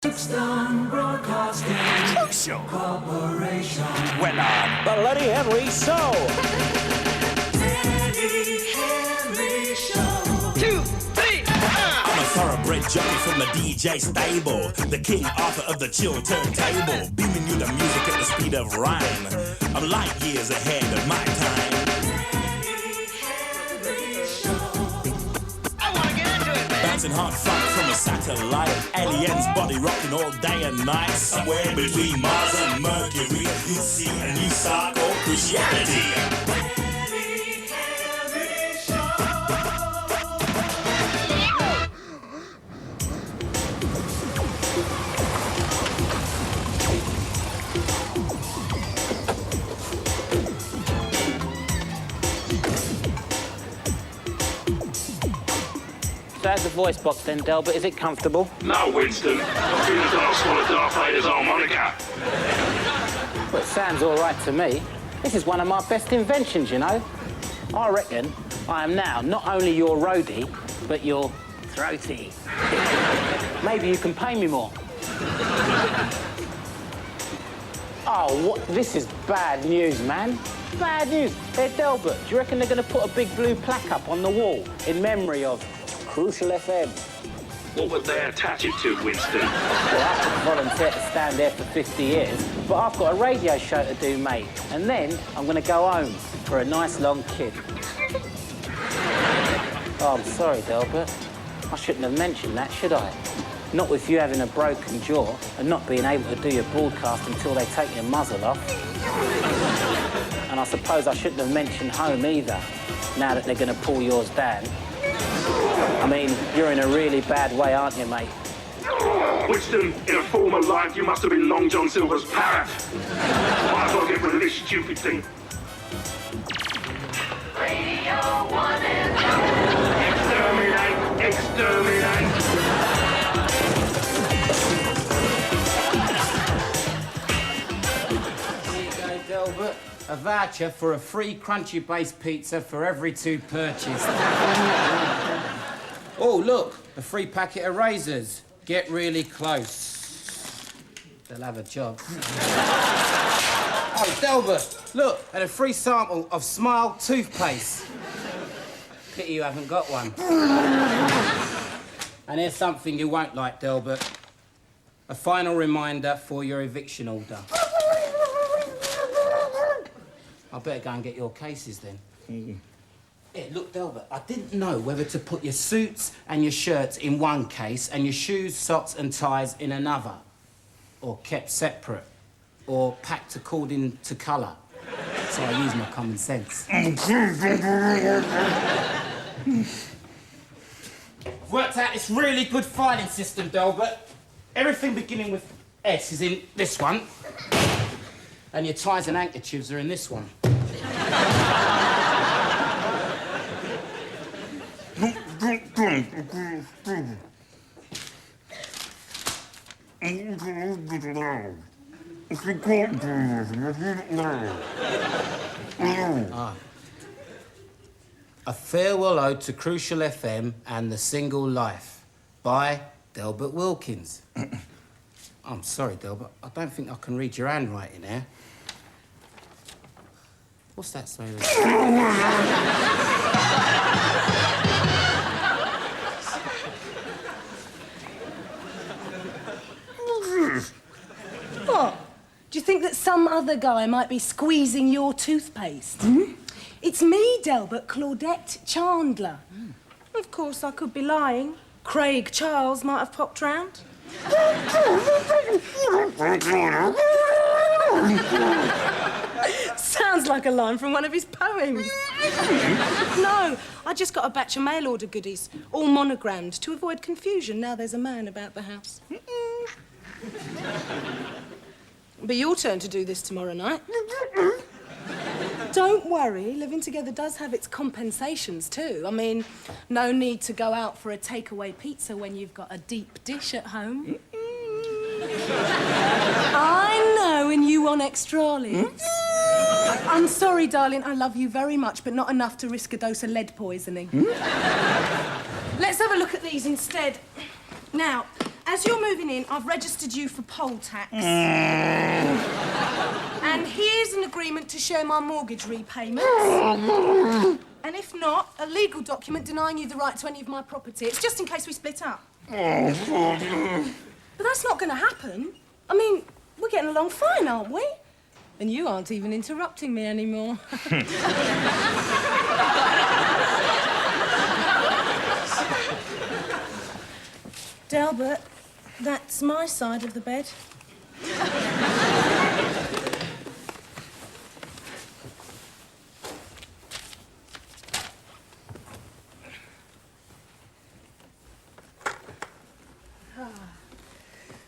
Broadcasting Crucial Corporation. When I'm the Lenny Henry Show. Lenny Henry Show. 2, 3, I'm a thoroughbred jockey from the DJ stable, the king author of the chill turntable, beaming you the music at the speed of rhyme. I'm light years ahead of my time. Bouncing hard funk from a satellite, aliens body rocking all day and night. Somewhere between Mars and Mercury, you see a new star called Christianity. How's the voice box then, Delbert? Is it comfortable? No, Winston. I've been a dark swallow Darth Vader's harmonica. Well, it sounds all right to me. This is one of my best inventions, you know. I reckon I am now not only your roadie, but your throaty. Maybe you can pay me more. Oh, what? This is bad news, man. Bad news. Hey, Delbert, do you reckon they're going to put a big blue plaque up on the wall in memory of Crucial FM? What would they attach it to, Winston? Well, I could volunteer to stand there for 50 years, but I've got a radio show to do, mate. And then I'm going to go home for a nice long kid. Oh, I'm sorry, Delbert. I shouldn't have mentioned that, should I? Not with you having a broken jaw and not being able to do your broadcast until they take your muzzle off. And I suppose I shouldn't have mentioned home either, now that they're going to pull yours down. I mean, you're in a really bad way, aren't you, mate? Winston, in a former life, you must have been Long John Silver's parrot. I've got to get rid of this stupid thing. Radio 1 and Exterminate! Exterminate! Here you go, Delbert. A voucher for a free crunchy-based pizza for every 2 purchased. Oh, look, a free packet of razors. Get really close. They'll have a job. Oh, Delbert, look, and a free sample of Smile toothpaste. Pity you haven't got one. And here's something you won't like, Delbert. A final reminder for your eviction order. I better go and get your cases then. Yeah, look, Delbert, I didn't know whether to put your suits and your shirts in one case and your shoes, socks and ties in another. Or kept separate. Or packed according to colour. So I use my common sense. Worked out this really good filing system, Delbert. Everything beginning with S is in this one. And your ties and handkerchiefs are in this one. A farewell ode to Crucial FM and the Single Life by Delbert Wilkins. I'm sorry, Delbert. I don't think I can read your handwriting here. What's that say there? What? Do you think that some other guy might be squeezing your toothpaste? It's me, Delbert, Claudette Chandler. Of course, I could be lying. Craig Charles might have popped round. Sounds like a line from one of his poems. No, I just got a batch of mail order goodies, all monogrammed, to avoid confusion now there's a man about the house. But your turn to do this tomorrow night. Don't worry, living together does have its compensations too. I mean, no need to go out for a takeaway pizza when you've got a deep dish at home. I know, and you want extra olives. I'm sorry, darling, I love you very much, but not enough to risk a dose of lead poisoning. Let's have a look at these instead. Now, As you're moving in, I've registered you for poll tax. And here's an agreement to share my mortgage repayments. And if not, a legal document denying you the right to any of my property. It's just in case we split up. But that's not going to happen. I mean, we're getting along fine, aren't we? And you aren't even interrupting me anymore. Delbert, that's my side of the bed.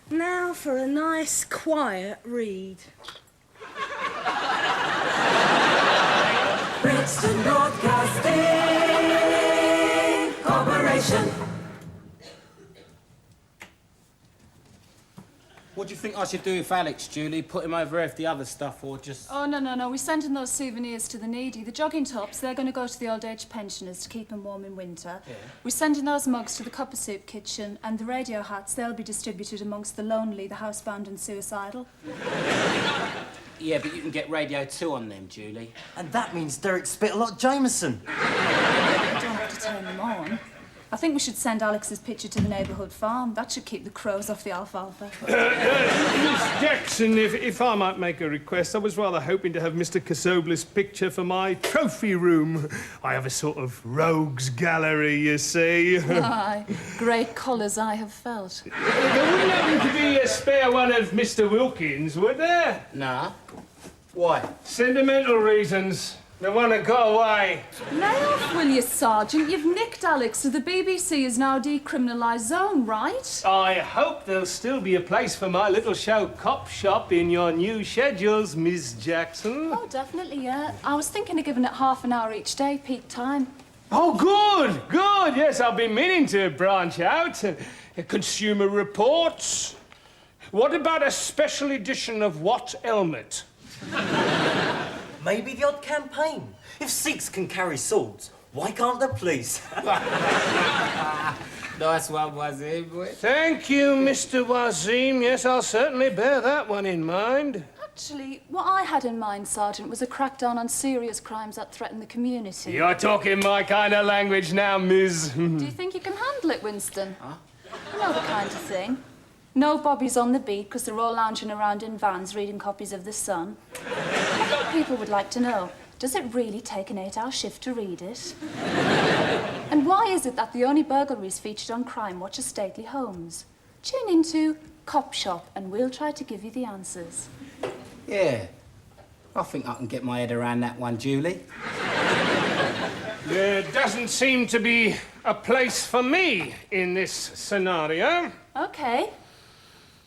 Now for a nice, quiet read. Brixton Broadcasting Corporation. What do you think I should do with Alex, Julie? Put him over with the other stuff or just... Oh, no. We're sending those souvenirs to the needy. The jogging tops, they're going to go to the old age pensioners to keep them warm in winter. Yeah. We're sending those mugs to the Copper Soup Kitchen, and the radio hats, they'll be distributed amongst the lonely, the housebound and suicidal. Yeah, but you can get Radio 2 on them, Julie. And that means Derek spit a lot Jameson. You don't have to turn them on. I think we should send Alex's picture to the neighbourhood farm. That should keep the crows off the alfalfa. Miss Jackson, if I might make a request, I was rather hoping to have Mr. Casoblis' picture for my trophy room. I have a sort of rogues gallery, you see. Aye, great colours I have felt. There wouldn't happen to be a spare one of Mr. Wilkins, would there? Nah. Why? Sentimental reasons. The one that got away. Lay off, will you, Sergeant? You've nicked Alex, so the BBC is now a decriminalised zone, right? I hope there'll still be a place for my little show Cop Shop in your new schedules, Miss Jackson. Oh, definitely, yeah. I was thinking of giving it half an hour each day, peak time. Oh, good. Yes, I've been meaning to branch out. Consumer reports. What about a special edition of What Elmet? Maybe the odd campaign. If Sikhs can carry swords, why can't the police? Nice one, Wazim, boy. Thank you, Mr. Wazim. Yes, I'll certainly bear that one in mind. Actually, what I had in mind, Sergeant, was a crackdown on serious crimes that threaten the community. You're talking my kind of language now, Miss. Do you think you can handle it, Winston? Huh? You know the kind of thing. No bobbies on the beat because they're all lounging around in vans reading copies of The Sun. I think people would like to know, does it really take an 8-hour shift to read it? And why is it that the only burglaries featured on Crime Watch are stately homes? Tune into Cop Shop and we'll try to give you the answers. Yeah. I think I can get my head around that one, Julie. There doesn't seem to be a place for me in this scenario. OK.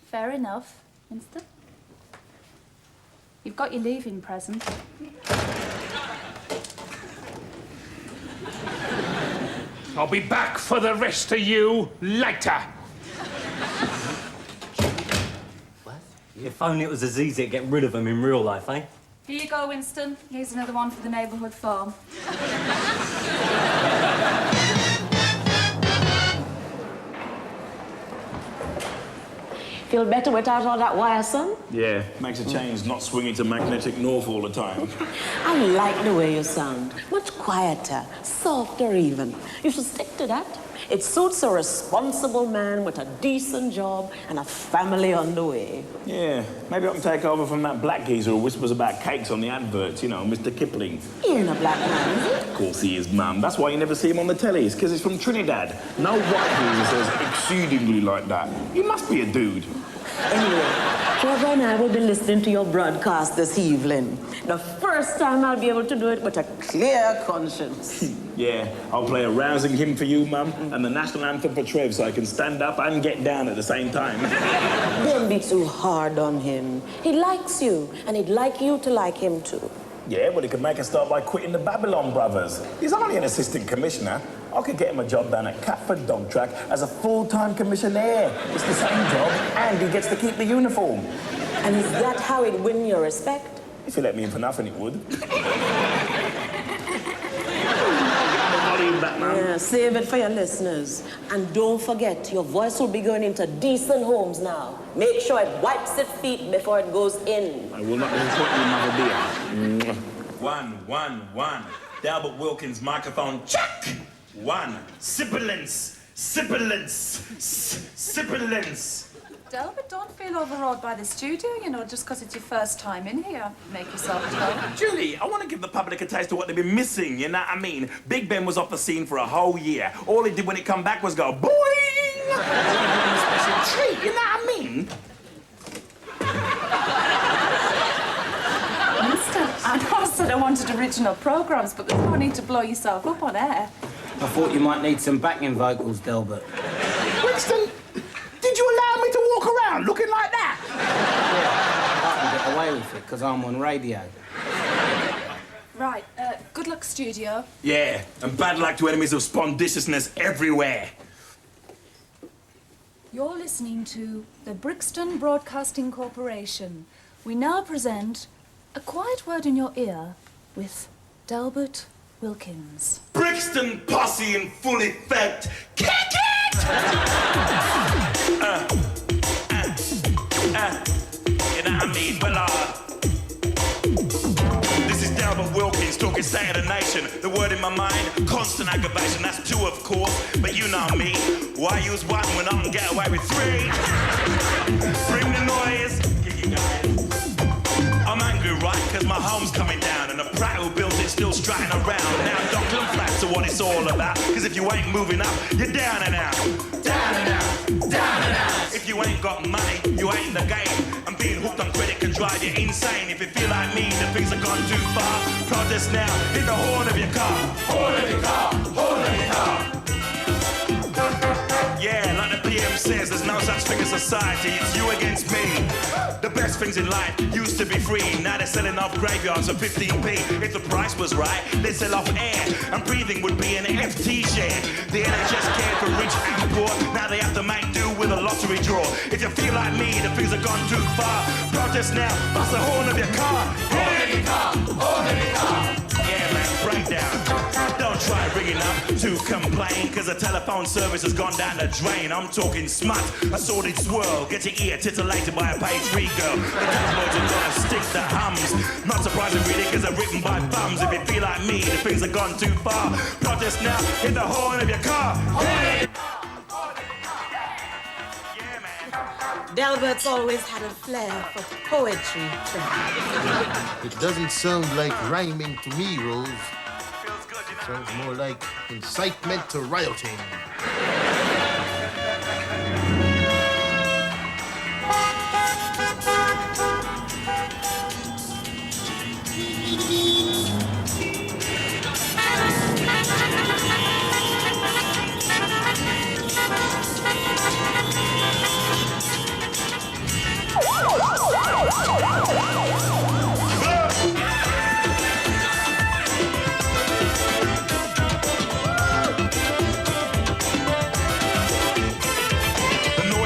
Fair enough, Winston. You've got your leaving present. I'll be back for the rest of you later. What? If only it was as easy to get rid of them in real life, eh? Here you go, Winston. Here's another one for the neighbourhood farm. Feel better without all that wire, son? Yeah, makes a change not swinging to magnetic north all the time. I like the way you sound. Much quieter, softer even. You should stick to that. It suits a responsible man with a decent job and a family on the way. Yeah, maybe I can take over from that black geezer who whispers about cakes on the adverts, you know, Mr. Kipling. He ain't a black man, is he? Of course he is, Mum. That's why you never see him on the tellies, because he's from Trinidad. No white geezer says exceedingly like that. He must be a dude. Anyway, Trevor and I will be listening to your broadcast this evening. The first time I'll be able to do it with a clear conscience. Yeah, I'll play a rousing hymn for you, Mum, and the national anthem for Trev so I can stand up and get down at the same time. Don't be too hard on him. He likes you, and he'd like you to like him too. Yeah, well, he could make a start by quitting the Babylon Brothers. He's only an assistant commissioner. I could get him a job down at Catford Dog Track as a full-time commissionaire. It's the same job, and he gets to keep the uniform. And is that how he'd win your respect? If he let me in for nothing, it would. feedback, man. Yeah, save it for your listeners. And don't forget, your voice will be going into decent homes now. Make sure it wipes its feet before it goes in. I will not disappoint you, Mother dear. 1. Delbert Wilkins, microphone, check. 1. Sibilance. Delbert, don't feel overawed by the studio, you know, just because it's your first time in here. Make yourself at home. Julie, I want to give the public a taste of what they've been missing, you know what I mean? Big Ben was off the scene for a whole year. All he did when he come back was go boing! Special treat, you know what I mean? I know I said I wanted original programmes, but there's no need to blow yourself up on air. I thought you might need some backing vocals, Delbert. Winston, did you allow me to walk around looking like that? I can get away with it because I'm on radio. Right, good luck, studio. Yeah, and bad luck to enemies of spondiciousness everywhere. You're listening to the Brixton Broadcasting Corporation. We now present A Quiet Word in Your Ear with Delbert Wilkins. Brixton posse in full effect. Kick it! You know what I mean? Well, this is Delbert Wilkins talking state of the nation. The word in my mind, constant aggravation. That's 2, of course, but you know me. Why use 1 when I can get away with 3? Bring the noise. I'm angry, right? Because my home's coming down and the prat who built it still strutting around. Now Dockland Flats are what it's all about. Because if you ain't moving up, you're down and out. Down and out. Down and out. If you ain't got money, you ain't in the game. And being hooked on credit can drive you insane. If you feel like me, the things have gone too far. Protest now, hit the horn of your car. Horn of your car. Horn of your car. Yeah, like the PM says, there's no such thing as society, it's you against me. The best things in life used to be free, now they're selling off graveyards for 15p. If the price was right, they'd sell off air, and breathing would be an FT share. The NHS cared for rich and poor, now they have to make do with a lottery draw. If you feel like me, the things have gone too far. Protest now, bust the horn of your car. Horn of your car, horn of your car. Yeah, man, break down. Don't try ringing up to complain, cause the telephone service has gone down the drain. I'm talking smut, a sordid swirl. Get your ear titillated by a page 3 girl. The tabloids are gonna stick the hums. Not surprising really, cause they're written by bums. If you feel like me, the things have gone too far. Protest now, hit the horn of your car. Hey! Yeah, man. Delbert's always had a flair for poetry. It doesn't sound like rhyming to me, Rose. Sounds more like incitement to rioting.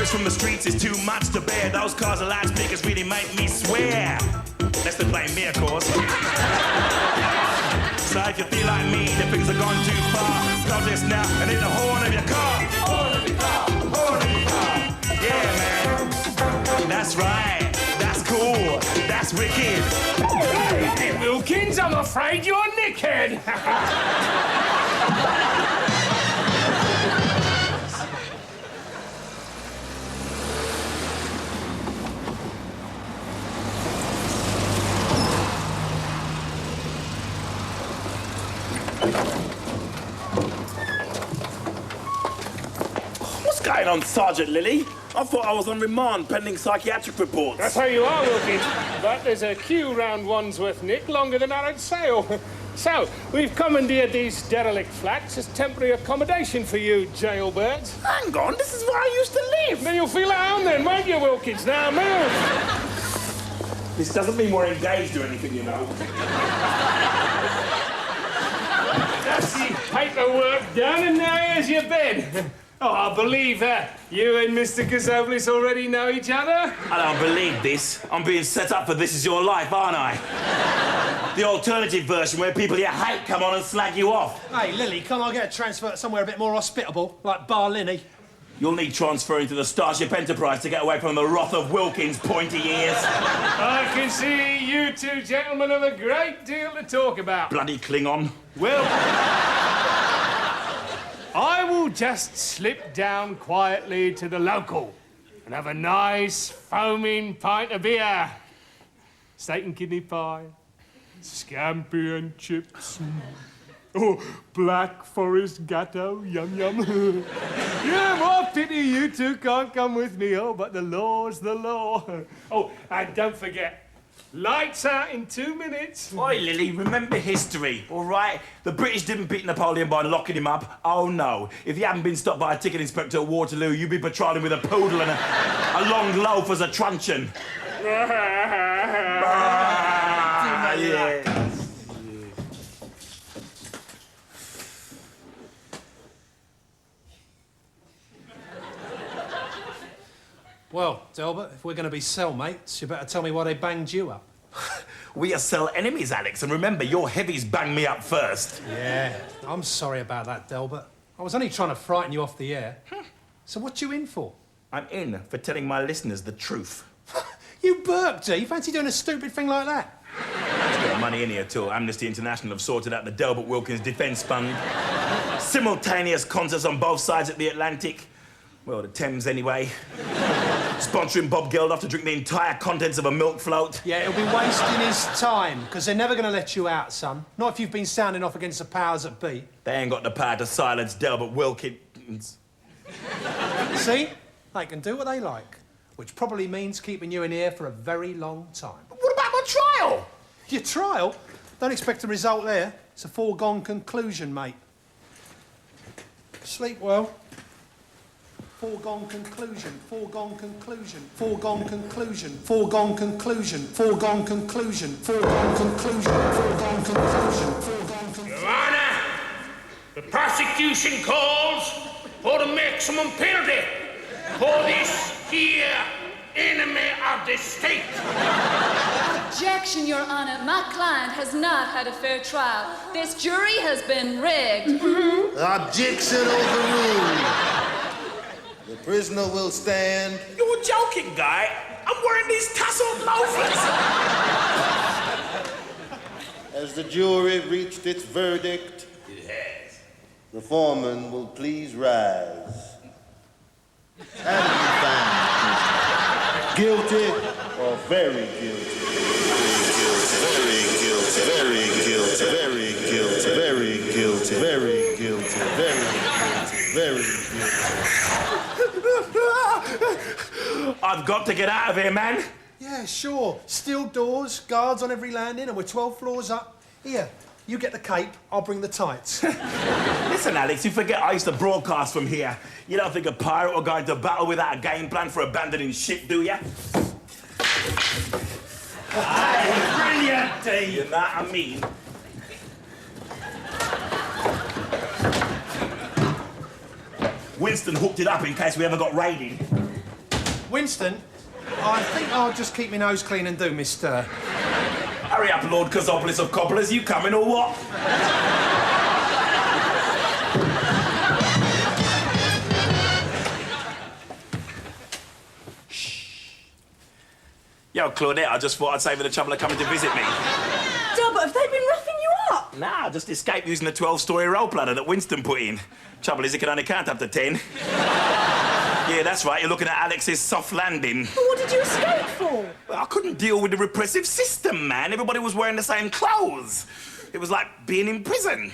From the streets is too much to bear. Those cars and loudspeakers really make me swear. Less than blame me, of course. So if you feel like me, the things have gone too far. Protest now and hit the horn of your car. Horn of your car. Horn of your car. Yeah, man. That's right. That's cool. That's wicked. Hey, Wilkins, I'm afraid you're a nickhead. What's going on, Sergeant Lilly? I thought I was on remand pending psychiatric reports. That's how you are, Wilkins. But there's a queue round Wandsworth, Nick, longer than Arrow's sail. So, we've commandeered these derelict flats as temporary accommodation for you jailbirds. Hang on, this is where I used to live. Then you'll feel at home then, won't you, Wilkins? Now move. This doesn't mean we're engaged or anything, you know. That's the paperwork done, and now here's your bed. Oh, I believe that. You and Mr. Casoblis already know each other? I don't believe this. I'm being set up for This Is Your Life, aren't I? The alternative version where people you hate come on and slag you off. Hey, Lily, can't I get a transfer to somewhere a bit more hospitable, like Bar Lenny? You'll need transferring to the Starship Enterprise to get away from the wrath of Wilkins' pointy ears. I can see you two gentlemen have a great deal to talk about. Bloody Klingon. Well, I will just slip down quietly to the local and have a nice foaming pint of beer. Steak and kidney pie, scampi and chips. Oh, Black Forest Gatto, yum yum. Yeah, more pity you two can't come with me, oh, but the law's the law. Oh, and don't forget, lights out in 2 minutes. Oi, Lily, remember history, all right? The British didn't beat Napoleon by locking him up. Oh, no. If you hadn't been stopped by a ticket inspector at Waterloo, you'd be patrolling with a poodle and a long loaf as a truncheon. Yeah. Well, Delbert, if we're going to be cellmates, you better tell me why they banged you up. We are cell enemies, Alex, and remember, your heavies banged me up first. Yeah, I'm sorry about that, Delbert. I was only trying to frighten you off the air. So what you in for? I'm in for telling my listeners the truth. You burped, you fancy doing a stupid thing like that? There's got money in here till Amnesty International have sorted out the Delbert Wilkins Defence Fund. Simultaneous concerts on both sides of the Atlantic. Well, the Thames anyway. Sponsoring Bob Geldof to drink the entire contents of a milk float. Yeah, he'll be wasting his time, because they're never going to let you out, son. Not if you've been sounding off against the powers that be. They ain't got the power to silence Delbert Wilkins. See? They can do what they like, which probably means keeping you in here for a very long time. What about my trial? Your trial? Don't expect a result there. It's a foregone conclusion, mate. Sleep well. Foregone conclusion, foregone conclusion, foregone conclusion, foregone conclusion, foregone conclusion, foregone conclusion, foregone conclusion, foregone conclusion. Your Honor, the prosecution calls for the maximum penalty for this here enemy of the state. Objection, Your Honor. My client has not had a fair trial. This jury has been rigged. Objection overruled. The prisoner will stand. You're joking, guy. I'm wearing these tasseled loafers. As the jury reached its verdict, Yes. the foreman will please rise. And be found guilty or very guilty. Very guilty, very guilty, very guilty, very guilty, very guilty, very guilty, very guilty. I've got to get out of here, man. Yeah, sure. Steel doors, guards on every landing, and we're 12 floors up. Here, you get the cape, I'll bring the tights. Listen, Alex, you forget I used to broadcast from here. You don't think a pirate will go into battle without a game plan for abandoning ship, do you? Brilliant, D! You know what I mean? Winston hooked it up in case we ever got raided. Winston, I think I'll just keep my nose clean and do, Mr. Hurry up, Lord Cosopoulos of Coppolas. You coming or what? Yo, Claudette, I just thought I'd save her the trouble of coming to visit me. Delbert, have they been roughing you up? Nah, I just escaped using the 12-story roll planner that Winston put in. Trouble is, it can only count up to 10. Yeah, that's right, you're looking at Alex's soft landing. But what did you escape for? Well, I couldn't deal with the repressive system, man. Everybody was wearing the same clothes. It was like being in prison.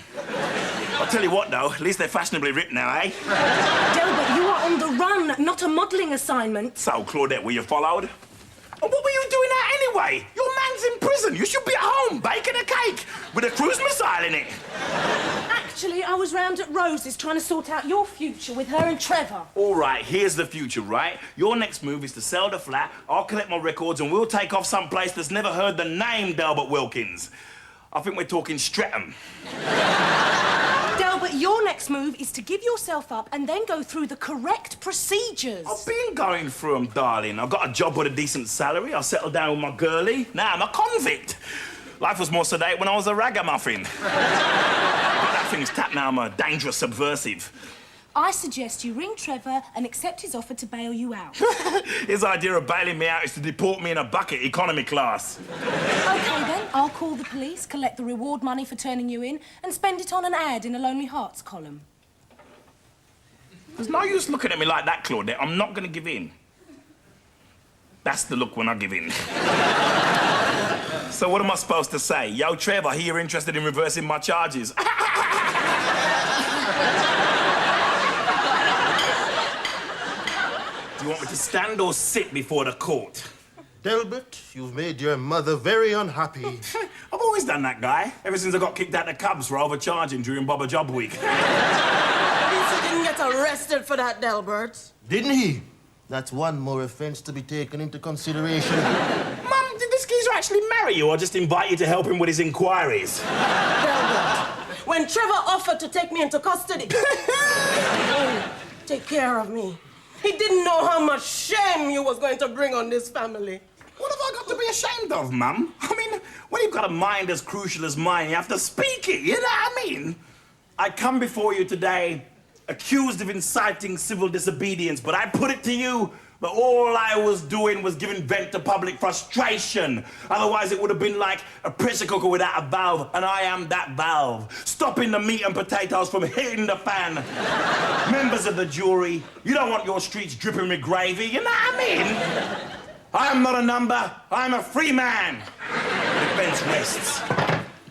I'll tell you what, though, at least they're fashionably ripped now, eh? Delbert, you are on the run, not a modelling assignment. So, Claudette, were you followed? And what were you doing out anyway? Your man's in prison. You should be at home baking a cake with a cruise missile in it. Actually, I was round at Rose's trying to sort out your future with her and Trevor. All right, here's the future, right? Your next move is to sell the flat, I'll collect my records, and we'll take off someplace that's never heard the name Delbert Wilkins. I think we're talking Streatham. Delbert, your next move is to give yourself up and then go through the correct procedures. I've been going through them, darling. I've got a job with a decent salary. I settled down with my girlie. Now I'm a convict. Life was more sedate when I was a ragamuffin. But that thing's tapped now. I'm a dangerous subversive. I suggest you ring Trevor and accept his offer to bail you out. His idea of bailing me out is to deport me in a bucket economy class. OK, then. I'll call the police, collect the reward money for turning you in, and spend it on an ad in a Lonely Hearts column. There's no use looking at me like that, Claudette. I'm not going to give in. That's the look when I give in. So what am I supposed to say? Yo, Trev, I hear you're interested in reversing my charges. Do you want me to stand or sit before the court? Delbert, you've made your mother very unhappy. I've always done that, Guy. Ever since I got kicked out of Cubs for overcharging during Bobber Job Week. He didn't get arrested for that, Delbert. Didn't he? That's one more offence to be taken into consideration. Mum, did this geezer actually marry you or just invite you to help him with his inquiries? Delbert, when Trevor offered to take me into custody, take care of me, he didn't know how much shame you was going to bring on this family. What have I got to be ashamed of, Mum? I mean, when you've got a mind as crucial as mine, you have to speak it, you know what I mean? I come before you today accused of inciting civil disobedience, but I put it to you that all I was doing was giving vent to public frustration. Otherwise, it would have been like a pressure cooker without a valve, and I am that valve, stopping the meat and potatoes from hitting the fan. Members of the jury, you don't want your streets dripping with gravy, you know what I mean? I'm not a number, I'm a free man. The bench rests.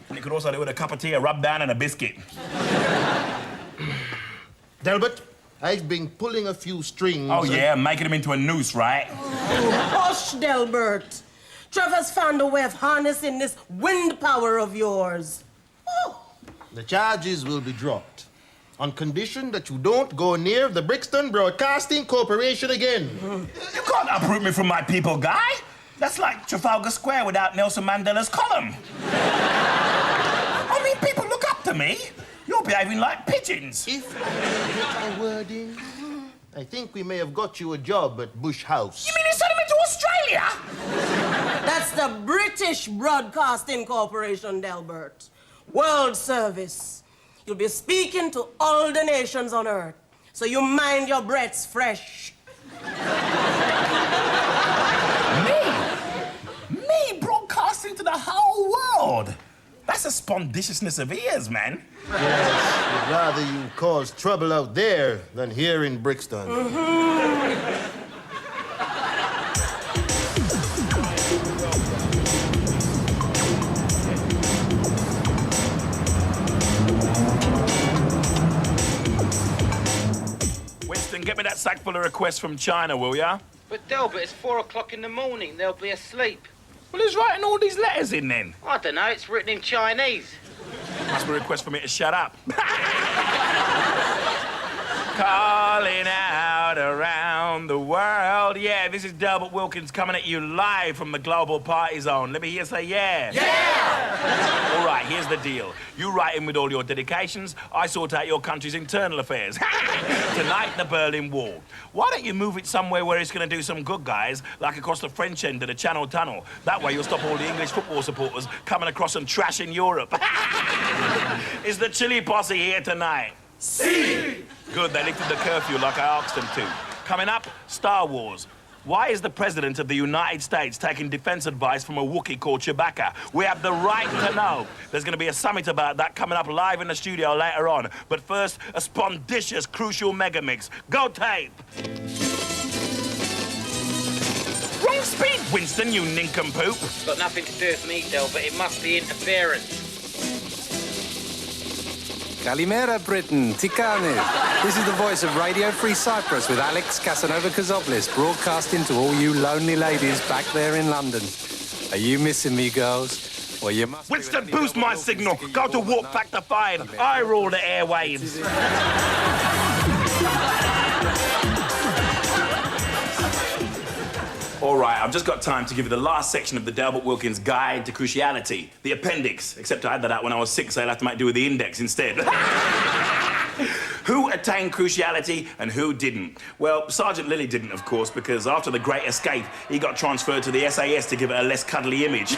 And you could also do with a cup of tea, a rub down, and a biscuit. Delbert, I've been pulling a few strings. Oh, yeah, making them into a noose, right? Oh, hush, Delbert. Trevor's found a way of harnessing this wind power of yours. Oh. The charges will be dropped on condition that you don't go near the Brixton Broadcasting Corporation again. You can't uproot me from my people, Guy. That's like Trafalgar Square without Nelson Mandela's column. I mean, people look up to me. You're behaving like pigeons. If I may get a word in, I think we may have got you a job at Bush House. You mean you sent him into Australia? That's the British Broadcasting Corporation, Delbert. World service. You'll be speaking to all the nations on Earth, so you mind your breaths fresh. Me broadcasting to the whole world? That's a spondiciousness of ears, man. Yes, I'd rather you cause trouble out there than here in Brixton. Winston, get me that sack full of requests from China, will ya? But Delbert, it's 4 o'clock in the morning. They'll be asleep. Well, who's writing all these letters in, then? I don't know. It's written in Chinese. Must be a request for me to shut up. Calling out around the world. Yeah, this is Delbert Wilkins coming at you live from the Global Party Zone. Let me hear you say yeah. Yeah! All right, here's the deal. You write in with all your dedications. I sort out your country's internal affairs. Tonight, the Berlin Wall. Why don't you move it somewhere where it's going to do some good, guys, like across the French end of the Channel Tunnel. That way you'll stop all the English football supporters coming across and trashing Europe. Is the Chili Posse here tonight? See! Good, they lifted the curfew like I asked them to. Coming up, Star Wars. Why is the President of the United States taking defense advice from a Wookiee called Chewbacca? We have the right to know. There's going to be a summit about that coming up live in the studio later on. But first, a spondicious, crucial mega mix. Go tape! Wrong speed, Winston, you nincompoop. It's got nothing to do with me, Delbert. It must be interference. Kalimera, Britain, Tikanes. This is the voice of Radio Free Cyprus with Alex Casanova-Kazopoulos broadcasting to all you lonely ladies back there in London. Are you missing me, girls? Well, you must. Winston, boost my signal. Go to warp factor 5. I rule the airwaves. All right, I've just got time to give you the last section of the Delbert Wilkins Guide to Cruciality, the appendix, except I had that out when I was 6, so I'll have to make do with the index instead. Who attained cruciality and who didn't? Well, Sergeant Lilly didn't, of course, because after the Great Escape, he got transferred to the SAS to give it a less cuddly image.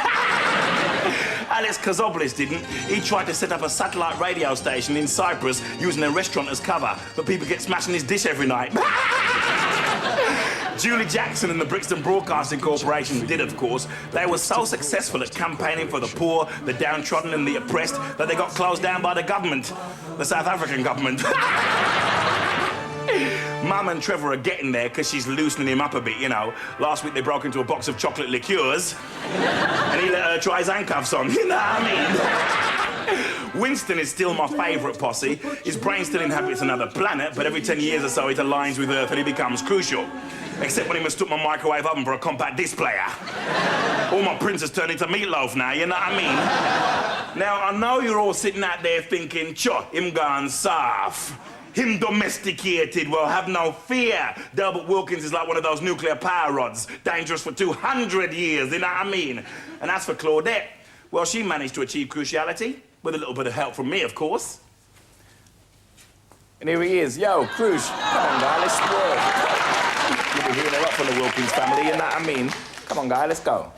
Alex Kazoblis didn't. He tried to set up a satellite radio station in Cyprus using a restaurant as cover, but people get smashing his dish every night. Julie Jackson and the Brixton Broadcasting Corporation did, of course. They were so successful at campaigning for the poor, the downtrodden and the oppressed that they got closed down by the government, the South African government. Mum and Trevor are getting there because she's loosening him up a bit, you know. Last week they broke into a box of chocolate liqueurs and he let her try his handcuffs on, you know what I mean? Winston is still my favourite posse. His brain still inhabits another planet, but every 10 years or so it aligns with Earth and he becomes crucial. Except when he mistook my microwave oven for a compact disc player. All my prints turned into meatloaf now, you know what I mean? Now, I know you're all sitting out there thinking, "Cho, him gone soft. Him domesticated, well, have no fear. Delbert Wilkins is like one of those nuclear power rods, dangerous for 200 years, you know what I mean? And as for Claudette, well, she managed to achieve cruciality, with a little bit of help from me, of course. And here he is. Yo, Cruise, come on, guy, let's work. You'll be hearing a lot from the Wilkins family, you know what I mean? Come on, guy, let's go.